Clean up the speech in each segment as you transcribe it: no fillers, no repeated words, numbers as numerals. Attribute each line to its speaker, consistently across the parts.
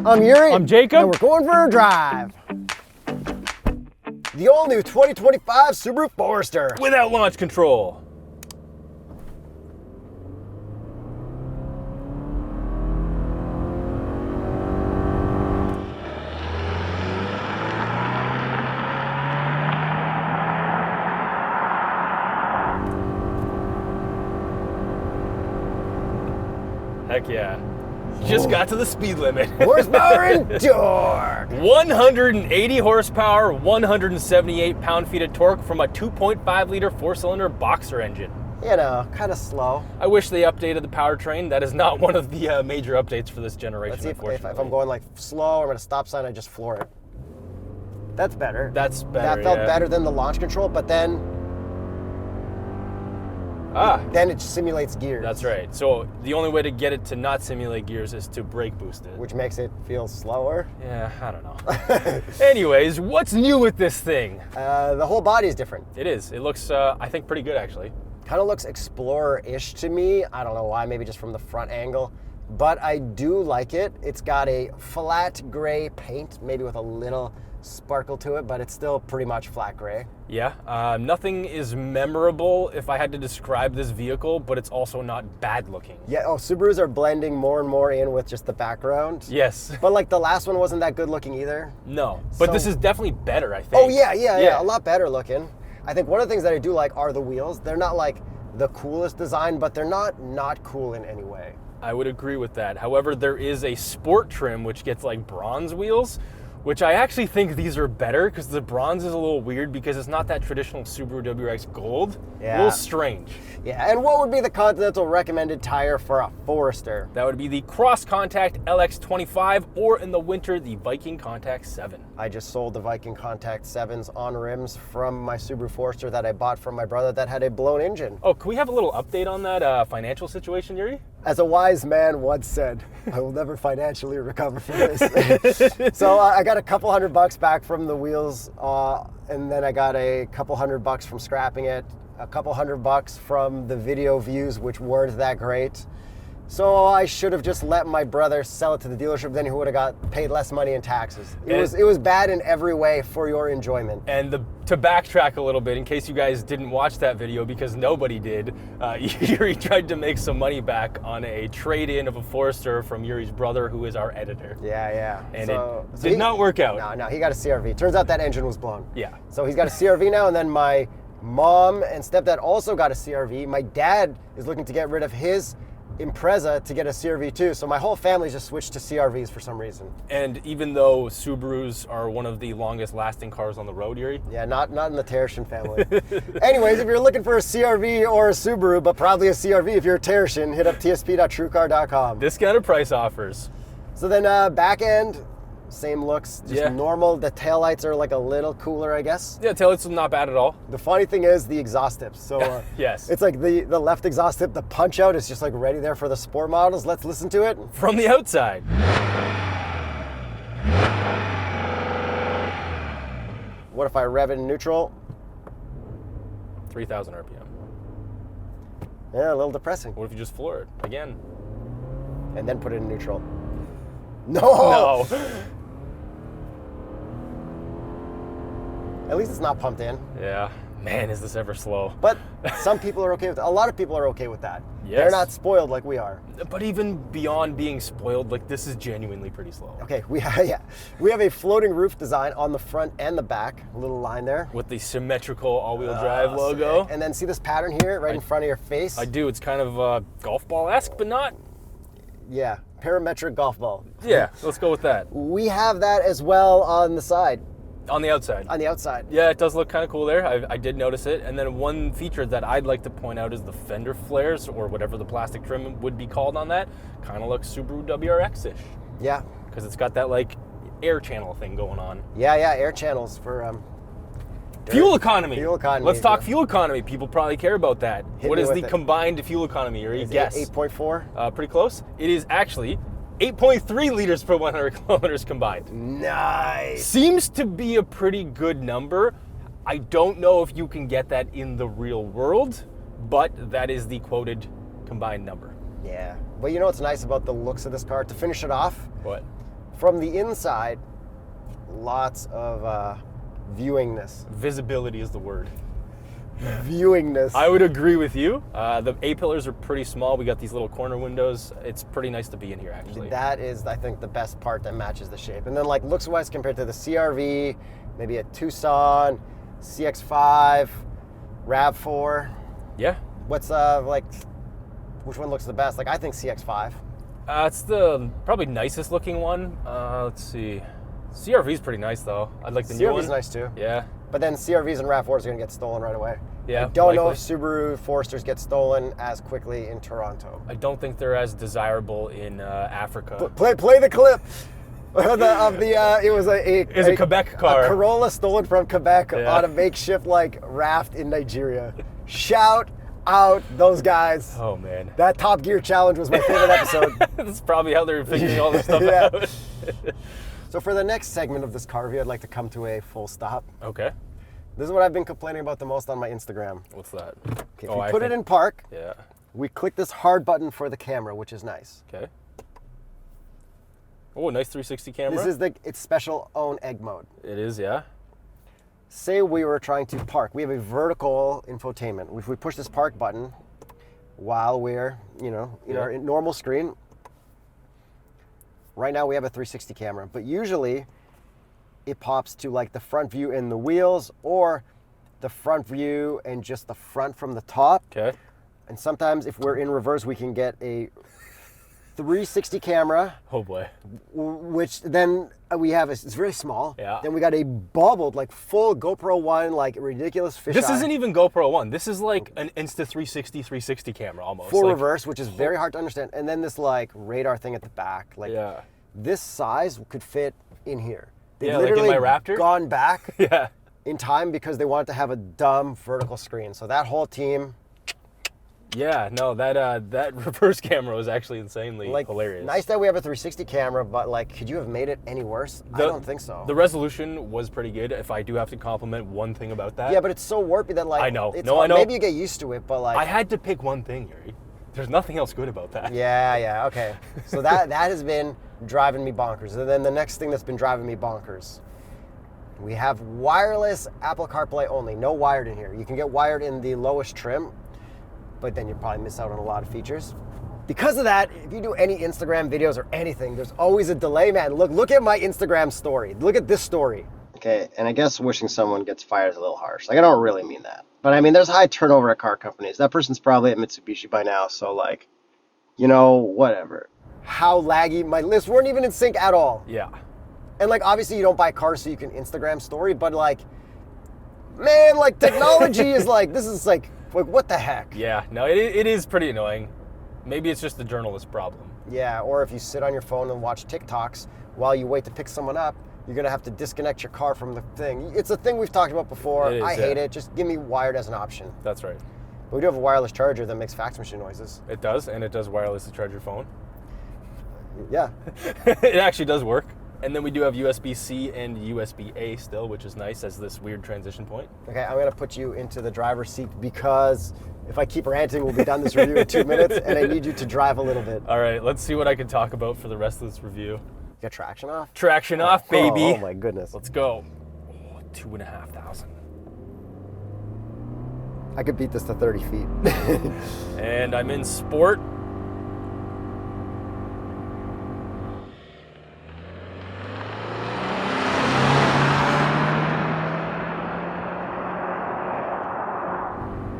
Speaker 1: I'm Yuri.
Speaker 2: I'm Jacob.
Speaker 1: And we're going for a drive. The all-new 2025 Subaru Forester.
Speaker 2: Without launch control. Heck yeah. Just got to the speed limit.
Speaker 1: Horsepower and torque.
Speaker 2: 180 horsepower, 178 pound-feet of torque from a 2.5 liter four-cylinder boxer engine.
Speaker 1: You know, kind of slow.
Speaker 2: I wish they updated the powertrain. That is not one of the major updates for this generation.
Speaker 1: Let's see if I'm going like slow or at a stop sign, I just floor it. That's better.
Speaker 2: That's better.
Speaker 1: That felt better than the launch control, but then it simulates gears.
Speaker 2: That's right. So the only way to get it to not simulate gears is to brake boost it.
Speaker 1: Which makes it feel slower.
Speaker 2: Yeah, I don't know. Anyways, what's new with this thing?
Speaker 1: The whole body is different.
Speaker 2: It is. It looks, I think, pretty good, actually.
Speaker 1: Kind of looks Explorer-ish to me. I don't know why, maybe just from the front angle. But I do like it. It's got a flat gray paint, maybe with a little sparkle to it, but it's still pretty much flat gray.
Speaker 2: Yeah, nothing is memorable if I had to describe this vehicle, but it's also not bad looking.
Speaker 1: Yeah, Subarus are blending more and more in with just the background.
Speaker 2: Yes.
Speaker 1: But like the last one wasn't that good looking either.
Speaker 2: No, but this is definitely better, I think.
Speaker 1: Oh yeah, a lot better looking. I think one of the things that I do like are the wheels. They're not like the coolest design, but they're not cool in any way.
Speaker 2: I would agree with that. However, there is a sport trim which gets like bronze wheels, which I actually think these are better because the bronze is a little weird because it's not that traditional Subaru WRX gold.
Speaker 1: Yeah.
Speaker 2: A little strange.
Speaker 1: Yeah, and what would be the Continental recommended tire for a Forester?
Speaker 2: That would be the Cross Contact LX25 or in the winter, the Viking Contact 7.
Speaker 1: I just sold the Viking Contact 7s on rims from my Subaru Forester that I bought from my brother that had a blown engine.
Speaker 2: Oh, can we have a little update on that financial situation, Yuri?
Speaker 1: As a wise man once said, I will never financially recover from this. So I got a couple $100 back from the wheels, and then I got a couple $100 from scrapping it, a couple $100 from the video views, which weren't that great. So I should have just let my brother sell it to the dealership, then he would have got paid less money in taxes. It was bad in every way for your enjoyment.
Speaker 2: And to backtrack a little bit, in case you guys didn't watch that video, because nobody did, Yuri tried to make some money back on a trade-in of a Forester from Yuri's brother, who is our editor.
Speaker 1: Yeah.
Speaker 2: And it did not work out.
Speaker 1: No, he got a CRV. Turns out that engine was blown.
Speaker 2: Yeah.
Speaker 1: So he's got a CRV now, and then my mom and stepdad also got a CRV. My dad is looking to get rid of his Impreza to get a CRV too, so my whole family just switched to CRVs for some reason.
Speaker 2: And even though Subarus are one of the longest lasting cars on the road, Yuri?
Speaker 1: Yeah, not in the Tershin family. Anyways, if you're looking for a CRV or a Subaru, but probably a CRV if you're a Tershin, hit up tsp.truecar.com.
Speaker 2: Discounted price offers.
Speaker 1: So then back end, same looks, just normal. The taillights are like a little cooler, I guess.
Speaker 2: Yeah, taillights are not bad at all.
Speaker 1: The funny thing is the exhaust tips. So
Speaker 2: yes,
Speaker 1: it's like the left exhaust tip, the punch out is just like ready there for the sport models. Let's listen to it.
Speaker 2: From the outside.
Speaker 1: What if I rev it in neutral?
Speaker 2: 3,000 RPM.
Speaker 1: Yeah, a little depressing.
Speaker 2: What if you just floor it again?
Speaker 1: And then put it in neutral. No! At least it's not pumped in.
Speaker 2: Yeah. Man, is this ever slow.
Speaker 1: But some people are okay with that. A lot of people are okay with that.
Speaker 2: Yes.
Speaker 1: They're not spoiled like we are.
Speaker 2: But even beyond being spoiled, like this is genuinely pretty slow.
Speaker 1: Okay, we have a floating roof design on the front and the back. A little line there.
Speaker 2: With the symmetrical all-wheel drive logo.
Speaker 1: And then see this pattern here right in front of your face?
Speaker 2: I do. It's kind of golf ball-esque, but not.
Speaker 1: Yeah, parametric golf ball.
Speaker 2: Yeah, let's go with that.
Speaker 1: We have that as well on the side.
Speaker 2: On the outside.
Speaker 1: On the outside.
Speaker 2: Yeah, it does look kind of cool there. I did notice it. And then one feature that I'd like to point out is the fender flares, or whatever the plastic trim would be called on that. Kind of looks Subaru WRX-ish.
Speaker 1: Yeah.
Speaker 2: Because it's got that like air channel thing going on.
Speaker 1: Yeah, air channels for
Speaker 2: fuel economy.
Speaker 1: Fuel economy.
Speaker 2: Let's talk fuel economy. People probably care about that. What is the combined fuel economy? Yuri? Guess.
Speaker 1: 8.4?
Speaker 2: Pretty close. It is actually 8.3 liters per 100 kilometers combined.
Speaker 1: Nice.
Speaker 2: Seems to be a pretty good number. I don't know if you can get that in the real world, but that is the quoted combined number.
Speaker 1: Yeah. But you know what's nice about the looks of this car? To finish it off,
Speaker 2: What?
Speaker 1: from the inside, lots of viewingness.
Speaker 2: Visibility is the word.
Speaker 1: Viewingness.
Speaker 2: I would agree with you. The A-pillars are pretty small. We got these little corner windows. It's pretty nice to be in here, actually.
Speaker 1: That is, I think, the best part that matches the shape. And then, like, looks-wise compared to the CR-V, maybe a Tucson, CX-5, RAV4.
Speaker 2: Yeah.
Speaker 1: What's, which one looks the best? Like, I think CX-5.
Speaker 2: It's the probably nicest looking one. Let's see. CR-V is pretty nice, though. I'd like the new one.
Speaker 1: CR-V is nice, too.
Speaker 2: Yeah.
Speaker 1: But then CR-Vs and RAV4s are going to get stolen right away.
Speaker 2: Yeah,
Speaker 1: I don't know
Speaker 2: likely.
Speaker 1: if Subaru Foresters get stolen as quickly in Toronto.
Speaker 2: I don't think they're as desirable in Africa.
Speaker 1: Play the clip it was
Speaker 2: a Quebec car.
Speaker 1: A Corolla stolen from Quebec
Speaker 2: Yeah.
Speaker 1: on a makeshift like raft in Nigeria. Shout out those guys.
Speaker 2: Oh, man.
Speaker 1: That Top Gear challenge was my favorite episode.
Speaker 2: That's probably how they're figuring all this stuff
Speaker 1: Yeah.
Speaker 2: out.
Speaker 1: So for the next segment of this car review, I'd like to come to a full stop.
Speaker 2: Okay.
Speaker 1: This is what I've been complaining about the most on my Instagram.
Speaker 2: What's that?
Speaker 1: Okay, if we put it in park,
Speaker 2: Yeah.
Speaker 1: we click this hard button for the camera, which is nice.
Speaker 2: Okay. Oh, nice 360 camera.
Speaker 1: This is its special own egg mode.
Speaker 2: It is, yeah.
Speaker 1: Say we were trying to park. We have a vertical infotainment. If we push this park button while we're, in our normal screen, right now we have a 360 camera, but usually it pops to like the front view and the wheels, or the front view and just the front from the top.
Speaker 2: Okay.
Speaker 1: And sometimes if we're in reverse, we can get a 360 camera,
Speaker 2: Oh, boy.
Speaker 1: which then we have, it's very small.
Speaker 2: Yeah.
Speaker 1: Then we got a bubbled, like full GoPro One, like ridiculous fisheye.
Speaker 2: This isn't even GoPro One. This is like an Insta360 camera almost.
Speaker 1: full
Speaker 2: Like,
Speaker 1: reverse, which is very hard to understand. And then this like radar thing at the back. Like
Speaker 2: Yeah.
Speaker 1: this size could fit in here. They've
Speaker 2: Yeah, like in
Speaker 1: literally
Speaker 2: my Raptor?
Speaker 1: gone back
Speaker 2: Yeah.
Speaker 1: in time because they wanted to have a dumb vertical screen. So that whole team,
Speaker 2: Yeah, no, that reverse camera was actually insanely
Speaker 1: like,
Speaker 2: hilarious.
Speaker 1: nice that we have a 360 camera, but like, could you have made it any worse? I don't think so.
Speaker 2: The resolution was pretty good. If I do have to compliment one thing about that.
Speaker 1: Yeah, but it's so warpy that like,
Speaker 2: I know.
Speaker 1: It's
Speaker 2: No,
Speaker 1: hard.
Speaker 2: I know.
Speaker 1: Maybe you get used to it, but like,
Speaker 2: I had to pick one thing, Yuri. There's nothing else good about that.
Speaker 1: yeah, okay. So that has been driving me bonkers. And then the next thing that's been driving me bonkers, we have wireless Apple CarPlay only, no wired in here. You can get wired in the lowest trim, but then you probably miss out on a lot of features. Because of that, if you do any Instagram videos or anything, there's always a delay, man. Look at my Instagram story. Look at this story. Okay, and I guess wishing someone gets fired is a little harsh. Like, I don't really mean that. But I mean, there's high turnover at car companies. That person's probably at Mitsubishi by now, so like, whatever. How laggy. My lists weren't even in sync at all.
Speaker 2: Yeah.
Speaker 1: And like, obviously you don't buy cars so you can Instagram story, but like, man, like technology is like, this is like what the heck?
Speaker 2: Yeah, no, it is pretty annoying. Maybe it's just the journalist problem.
Speaker 1: Yeah, or if you sit on your phone and watch TikToks while you wait to pick someone up, you're gonna have to disconnect your car from the thing. It's a thing we've talked about before.
Speaker 2: It is,
Speaker 1: I hate it. Just give me wired as an option.
Speaker 2: That's right.
Speaker 1: But we do have a wireless charger that makes fax machine noises.
Speaker 2: It does, and it does wirelessly charge your phone.
Speaker 1: Yeah.
Speaker 2: It actually does work. And then we do have USB-C and USB-A still, which is nice as this weird transition point.
Speaker 1: Okay, I'm gonna put you into the driver's seat because if I keep ranting, we'll be done this review in 2 minutes, and I need you to drive a little bit.
Speaker 2: All right, let's see what I can talk about for the rest of this review.
Speaker 1: Got traction off?
Speaker 2: Traction off, baby.
Speaker 1: Oh my goodness.
Speaker 2: Let's go. Oh, 2,500.
Speaker 1: I could beat this to 30 feet.
Speaker 2: And I'm in sport.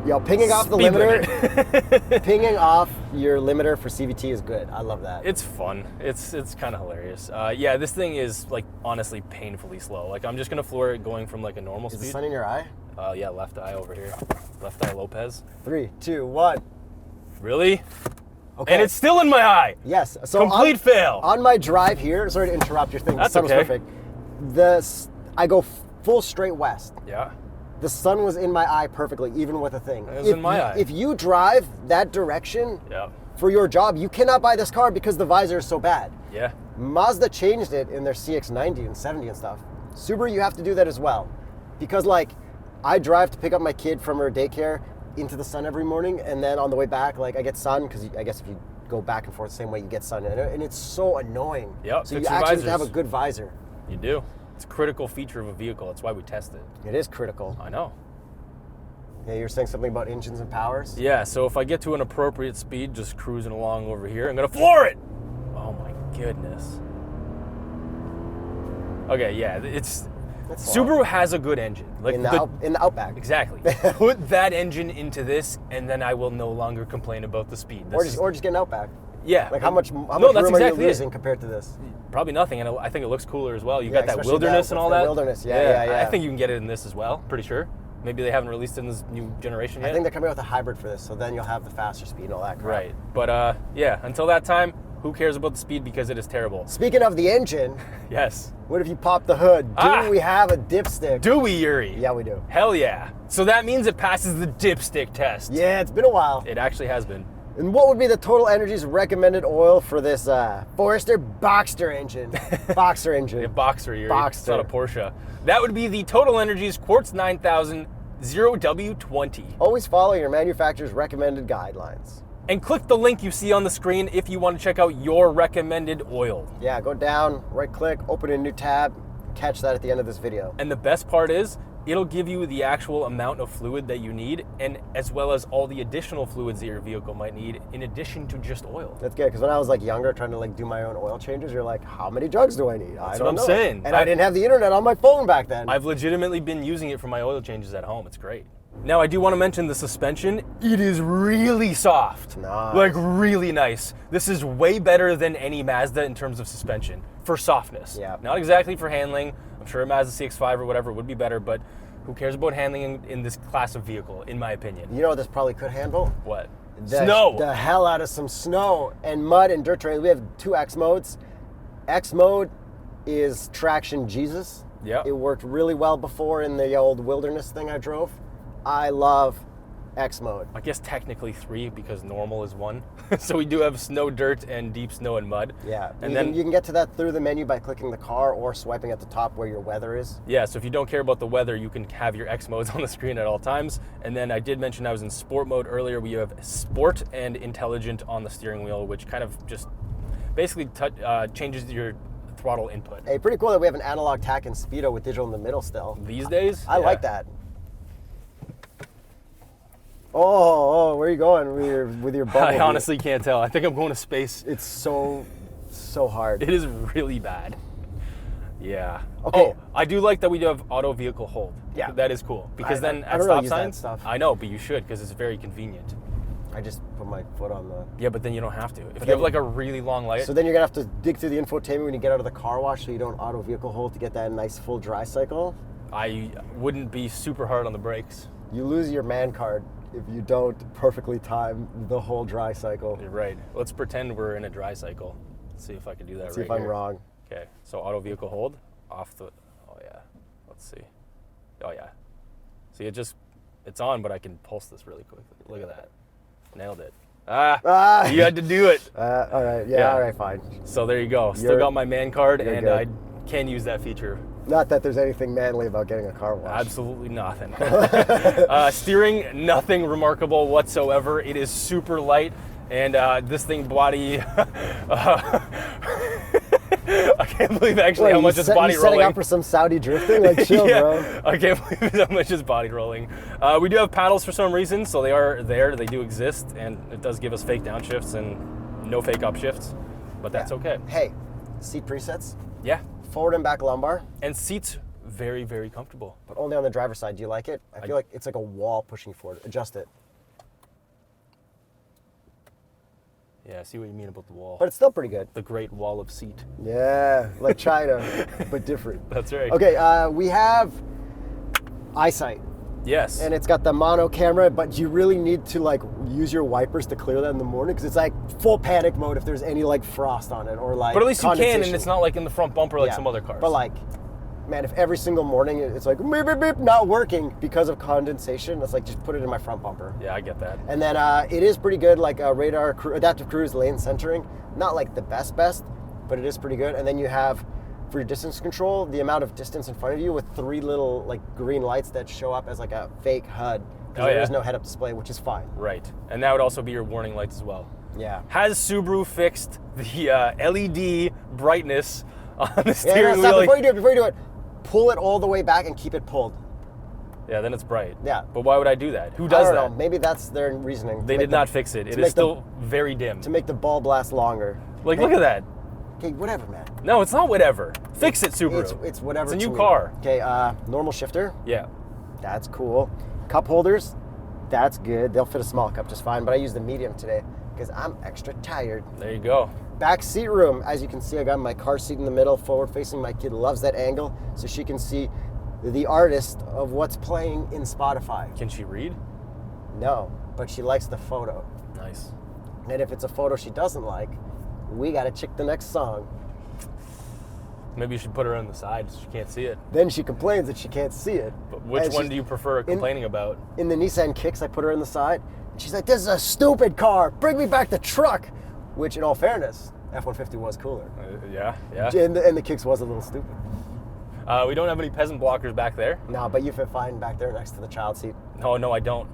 Speaker 1: Yo, pinging off the
Speaker 2: Speed
Speaker 1: limiter, pinging off your limiter for CVT is good. I love that.
Speaker 2: It's fun. It's kind of hilarious. Yeah, this thing is like honestly painfully slow. Like I'm just gonna floor it going from like a normal
Speaker 1: Is the
Speaker 2: speed.
Speaker 1: sun in your eye?
Speaker 2: Yeah, left eye over here. Left eye Lopez.
Speaker 1: 3, 2, 1.
Speaker 2: Really?
Speaker 1: Okay.
Speaker 2: And it's still in my eye.
Speaker 1: Yes. So
Speaker 2: Complete fail.
Speaker 1: On my drive here, sorry to interrupt your thing.
Speaker 2: That's
Speaker 1: the sun
Speaker 2: okay.
Speaker 1: was perfect. I go full straight west.
Speaker 2: Yeah.
Speaker 1: The sun was in my eye perfectly, even with a thing.
Speaker 2: It was in my eye.
Speaker 1: If you drive that direction
Speaker 2: Yeah.
Speaker 1: for your job, you cannot buy this car because the visor is so bad.
Speaker 2: Yeah.
Speaker 1: Mazda changed it in their CX-90 and 70 and stuff. Subaru, you have to do that as well. Because like, I drive to pick up my kid from her daycare into the sun every morning, and then on the way back, like I get sun, because I guess if you go back and forth the same way you get sun. And it's so annoying.
Speaker 2: Yep,
Speaker 1: So you
Speaker 2: fix your
Speaker 1: actually have to have a
Speaker 2: visors.
Speaker 1: good visor.
Speaker 2: You do. It's a critical feature of a vehicle. That's why we test it.
Speaker 1: It is critical.
Speaker 2: I know.
Speaker 1: Yeah, you're saying something about engines and powers?
Speaker 2: Yeah, so if I get to an appropriate speed, just cruising along over here, I'm gonna floor it! Oh my goodness. Okay, yeah,
Speaker 1: That's
Speaker 2: Subaru has a good engine. Like
Speaker 1: in the Outback.
Speaker 2: Exactly. Put that engine into this, and then I will no longer complain about the speed.
Speaker 1: Or just get an Outback.
Speaker 2: Yeah.
Speaker 1: Like how much
Speaker 2: that's
Speaker 1: room are
Speaker 2: exactly
Speaker 1: you
Speaker 2: it.
Speaker 1: losing compared to this?
Speaker 2: Probably nothing, and I think it looks cooler as well. You
Speaker 1: Yeah,
Speaker 2: got that
Speaker 1: especially
Speaker 2: wilderness
Speaker 1: that
Speaker 2: and
Speaker 1: with
Speaker 2: all
Speaker 1: the
Speaker 2: that.
Speaker 1: wilderness, yeah.
Speaker 2: I think you can get it in this as well. Pretty sure. Maybe they haven't released it in this new generation yet.
Speaker 1: I think they're coming out with a hybrid for this, so then you'll have the faster speed and all that crap.
Speaker 2: Right. But yeah, until that time, who cares about the speed because it is terrible.
Speaker 1: Speaking of the engine,
Speaker 2: Yes.
Speaker 1: what if you pop the hood? Do we have a dipstick?
Speaker 2: Do we, Yuri?
Speaker 1: Yeah, we do.
Speaker 2: Hell yeah. So that means it passes the dipstick test.
Speaker 1: Yeah, it's been a while.
Speaker 2: It actually has been.
Speaker 1: And what would be the TotalEnergies recommended oil for this Forester Boxster engine? Boxer engine.
Speaker 2: A Boxer, Yuri.
Speaker 1: Boxster.
Speaker 2: It's not a Porsche. That would be the TotalEnergies Quartz 9000 0W20.
Speaker 1: Always follow your manufacturer's recommended guidelines.
Speaker 2: And click the link you see on the screen if you want to check out your recommended oil.
Speaker 1: Yeah, go down, right click, open a new tab, catch that at the end of this video.
Speaker 2: And the best part is, it'll give you the actual amount of fluid that you need, and as well as all the additional fluids that your vehicle might need in addition to just oil.
Speaker 1: That's good, because when I was like younger trying to like do my own oil changes, you're like, how many jugs do I need?
Speaker 2: That's
Speaker 1: I don't
Speaker 2: what I'm
Speaker 1: know.
Speaker 2: saying.
Speaker 1: And I didn't have the internet on my phone back then.
Speaker 2: I've legitimately been using it for my oil changes at home. It's great. Now, I do want to mention the suspension. It is really soft.
Speaker 1: Nice.
Speaker 2: Like, really nice. This is way better than any Mazda in terms of suspension for softness.
Speaker 1: Yeah.
Speaker 2: Not exactly for handling. I'm sure a Mazda CX-5 or whatever would be better, but who cares about handling in this class of vehicle, in my opinion?
Speaker 1: You know what this probably could handle?
Speaker 2: What?
Speaker 1: Snow. The hell out of some snow and mud and dirt terrain. We have 2 X modes. X mode is traction Jesus.
Speaker 2: Yeah.
Speaker 1: It worked really well before in the old wilderness thing I drove. I love X mode.
Speaker 2: I guess technically 3 because normal is 1. So we do have snow, dirt, and deep snow and mud.
Speaker 1: Yeah,
Speaker 2: And
Speaker 1: you can get to that through the menu by clicking the car or swiping at the top where your weather is.
Speaker 2: Yeah, so if you don't care about the weather, you can have your X modes on the screen at all times. And then I did mention I was in sport mode earlier. We have sport and intelligent on the steering wheel, which kind of just basically changes your throttle input.
Speaker 1: Hey, pretty cool that we have an analog tack and speedo with digital in the middle still.
Speaker 2: These days?
Speaker 1: I like that. Oh, where are you going with your bubble?
Speaker 2: I honestly can't tell. I think I'm going to space.
Speaker 1: It's so hard.
Speaker 2: It is really bad. Yeah.
Speaker 1: Okay.
Speaker 2: Oh, I do like that we do have auto vehicle hold.
Speaker 1: Yeah.
Speaker 2: That is cool. Because then
Speaker 1: I
Speaker 2: at
Speaker 1: don't really
Speaker 2: stop
Speaker 1: use that
Speaker 2: signs,
Speaker 1: stuff.
Speaker 2: I know, but you should because it's very convenient.
Speaker 1: I just put my foot on the...
Speaker 2: Yeah, but then you don't have to. If you
Speaker 1: then-
Speaker 2: have like a really long light.
Speaker 1: So then you're gonna have to dig through the infotainment when you get out of the car wash so you don't auto vehicle hold to get that nice full dry cycle.
Speaker 2: I wouldn't be super hard on the brakes.
Speaker 1: You lose your man card if you don't perfectly time the whole dry cycle.
Speaker 2: You're right. Let's pretend we're in a dry cycle. Let's see if I can do that
Speaker 1: See
Speaker 2: right
Speaker 1: if I'm
Speaker 2: here.
Speaker 1: wrong.
Speaker 2: Okay, so auto vehicle hold off the, oh yeah. Let's see. Oh yeah. See, it's on, but I can pulse this really quickly. Look at that. Nailed it. Ah, you had to do it.
Speaker 1: All right, yeah,
Speaker 2: Yeah.
Speaker 1: all right, fine.
Speaker 2: So there you go. Still
Speaker 1: You're-
Speaker 2: got my man card,
Speaker 1: you're
Speaker 2: and
Speaker 1: good.
Speaker 2: I can use that feature.
Speaker 1: Not that there's anything manly about getting a car wash.
Speaker 2: Absolutely nothing. Steering, nothing remarkable whatsoever. It is super light, and this thing body. I can't believe actually how much it's body
Speaker 1: you setting
Speaker 2: rolling.
Speaker 1: up for some Saudi drifting? Like, chill,
Speaker 2: Yeah,
Speaker 1: bro.
Speaker 2: I can't believe how much is body rolling. We do have paddles for some reason, so they are there. They do exist, and it does give us fake downshifts and no fake upshifts, but that's okay.
Speaker 1: Hey, seat presets,
Speaker 2: Yeah,
Speaker 1: forward and back lumbar,
Speaker 2: and seats very, very comfortable.
Speaker 1: but only on the driver's side. Do you like it? I feel like it's like a wall pushing you forward. Adjust it.
Speaker 2: Yeah, I see what you mean about the wall.
Speaker 1: But it's still pretty good.
Speaker 2: The great wall of seat.
Speaker 1: Yeah, like China, but different.
Speaker 2: That's right.
Speaker 1: Okay, we have eyesight,
Speaker 2: Yes.
Speaker 1: and it's got the mono camera, but you really need to like use your wipers to clear that in the morning because it's like full panic mode if there's any like frost on it or like.
Speaker 2: but at least you can, and
Speaker 1: condensation.
Speaker 2: it's not like in the front bumper like
Speaker 1: Yeah,
Speaker 2: some other cars.
Speaker 1: But like, man, if every single morning it's like beep, beep, beep, not working because of condensation, it's like just put it in my front bumper.
Speaker 2: yeah, I get that.
Speaker 1: And then it is pretty good, like radar, adaptive cruise, lane centering. Not like the best, but it is pretty good. And then you have, for your distance control, the amount of distance in front of you with 3 little like green lights that show up as like a fake HUD. Because
Speaker 2: Oh,
Speaker 1: there
Speaker 2: yeah.
Speaker 1: is no head-up display, which is fine.
Speaker 2: Right. And that would also be your warning lights as well.
Speaker 1: Yeah.
Speaker 2: Has Subaru fixed the LED brightness on the
Speaker 1: Yeah,
Speaker 2: steering
Speaker 1: no, stop.
Speaker 2: wheel?
Speaker 1: Before you do it, pull it all the way back and keep it pulled.
Speaker 2: Yeah, then it's bright.
Speaker 1: Yeah.
Speaker 2: But why would I do that? Who
Speaker 1: I
Speaker 2: does
Speaker 1: don't
Speaker 2: that?
Speaker 1: know. Maybe that's their reasoning.
Speaker 2: They did not fix it. It is still very dim.
Speaker 1: To make the bulb last longer.
Speaker 2: Like, look at that.
Speaker 1: Okay, whatever, man.
Speaker 2: No, it's not whatever. Fix it, Subaru.
Speaker 1: It's whatever.
Speaker 2: It's a
Speaker 1: to
Speaker 2: new
Speaker 1: me.
Speaker 2: car.
Speaker 1: Okay, normal shifter.
Speaker 2: Yeah.
Speaker 1: That's cool. Cup holders. That's good. They'll fit a small cup just fine, but I used the medium today because I'm extra tired.
Speaker 2: There you go.
Speaker 1: Back seat room. As you can see, I got my car seat in the middle, forward facing. My kid loves that angle, so she can see the artist of what's playing in Spotify.
Speaker 2: Can she read?
Speaker 1: No, but she likes the photo.
Speaker 2: Nice.
Speaker 1: And if it's a photo she doesn't like, we gotta check the next song.
Speaker 2: Maybe you should put her on the side so she can't see it.
Speaker 1: Then she complains that she can't see it.
Speaker 2: But which
Speaker 1: And
Speaker 2: one
Speaker 1: she's-
Speaker 2: do you prefer complaining about?
Speaker 1: In the Nissan Kicks, I put her in the side, and she's like, "This is a stupid car. Bring me back the truck." Which, in all fairness, F-150 was cooler.
Speaker 2: Yeah, yeah.
Speaker 1: And the Kicks was a little stupid.
Speaker 2: We don't have any peasant blockers back there.
Speaker 1: No, but you fit fine back there next to the child seat.
Speaker 2: No, I don't.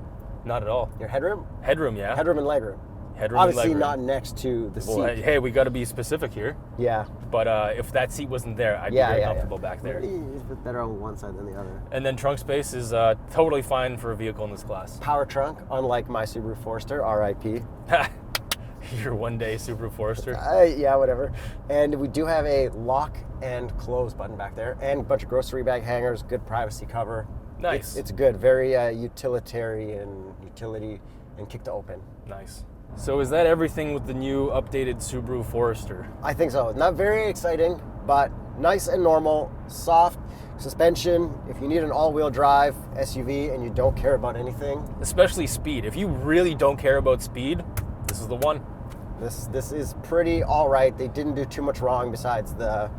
Speaker 2: Not at all.
Speaker 1: Your headroom?
Speaker 2: Headroom, yeah.
Speaker 1: Headroom and legroom.
Speaker 2: Headroom
Speaker 1: Obviously
Speaker 2: and legroom.
Speaker 1: not next to the seat.
Speaker 2: Well, hey, we got to be specific here.
Speaker 1: Yeah.
Speaker 2: But if that seat wasn't there, I'd be very comfortable back there.
Speaker 1: It's a bit better on one side than the other.
Speaker 2: And then trunk space is totally fine for a vehicle in this class.
Speaker 1: Power trunk, unlike my Subaru Forester, RIP.
Speaker 2: Your one-day Subaru Forester.
Speaker 1: Yeah, whatever. And we do have a lock and close button back there, and a bunch of grocery bag hangers, good privacy cover.
Speaker 2: Nice.
Speaker 1: It's good, very utilitarian, utility, and kick to open.
Speaker 2: Nice. So is that everything with the new updated Subaru Forester?
Speaker 1: I think so. Not very exciting, but nice and normal, soft suspension. If you need an all-wheel drive SUV and you don't care about anything,
Speaker 2: Especially speed. If you really don't care about speed, this is the one.
Speaker 1: this is pretty all right. They didn't do too much wrong besides the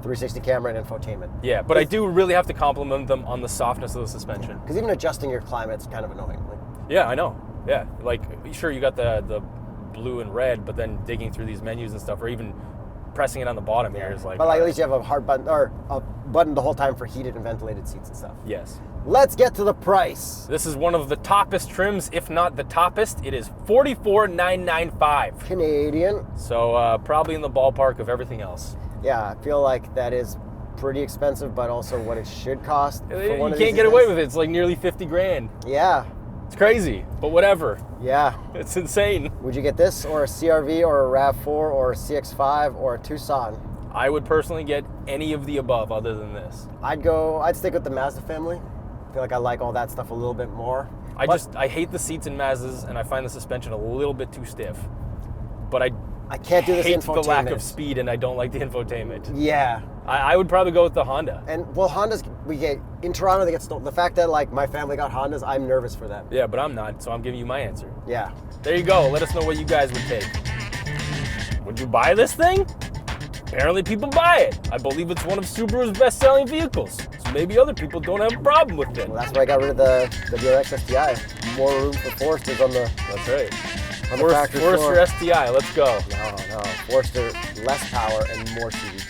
Speaker 1: 360 camera and infotainment.
Speaker 2: Yeah, but I do really have to compliment them on the softness of the suspension.
Speaker 1: Because even adjusting your climate's kind of annoying. Like,
Speaker 2: Yeah, I know. Yeah, like sure you got the blue and red, but then digging through these menus and stuff, or even pressing it on the bottom here is like.
Speaker 1: but at least you have a hard button or a button the whole time for heated and ventilated seats and stuff.
Speaker 2: Yes.
Speaker 1: Let's get to the price.
Speaker 2: This is one of the toppest trims, if not the toppest. It is $44,995.
Speaker 1: Canadian.
Speaker 2: So probably in the ballpark of everything else.
Speaker 1: Yeah, I feel like that is pretty expensive, but also what it should cost. For
Speaker 2: You
Speaker 1: one of
Speaker 2: can't
Speaker 1: these
Speaker 2: get away
Speaker 1: events.
Speaker 2: with it. It's like nearly 50 grand.
Speaker 1: Yeah,
Speaker 2: It's crazy, but whatever.
Speaker 1: yeah.
Speaker 2: It's insane.
Speaker 1: Would you get this or a CRV or a RAV4 or a CX5 or a Tucson?
Speaker 2: I would personally get any of the above other than this.
Speaker 1: I'd stick with the Mazda family. I feel like I like all that stuff a little bit more.
Speaker 2: I hate the seats in Mazdas, and I find the suspension a little bit too stiff. But
Speaker 1: I can't do this
Speaker 2: hate the lack
Speaker 1: infotainment.
Speaker 2: of speed, and I don't like the infotainment.
Speaker 1: Yeah.
Speaker 2: I would probably go with the Honda.
Speaker 1: And well, Hondas, we get in Toronto, they get stolen. The fact that like my family got Hondas, I'm nervous for them.
Speaker 2: Yeah, but I'm not, so I'm giving you my answer.
Speaker 1: Yeah.
Speaker 2: There you go. Let us know what you guys would take. Would you buy this thing? Apparently people buy it. I believe it's one of Subaru's best-selling vehicles. So maybe other people don't have a problem with it.
Speaker 1: Well, that's why I got rid of the WRX STI. More room for Foresters on the
Speaker 2: That's right.
Speaker 1: factory floor.
Speaker 2: Forester STI, let's go.
Speaker 1: No. Forester, less power and more CV.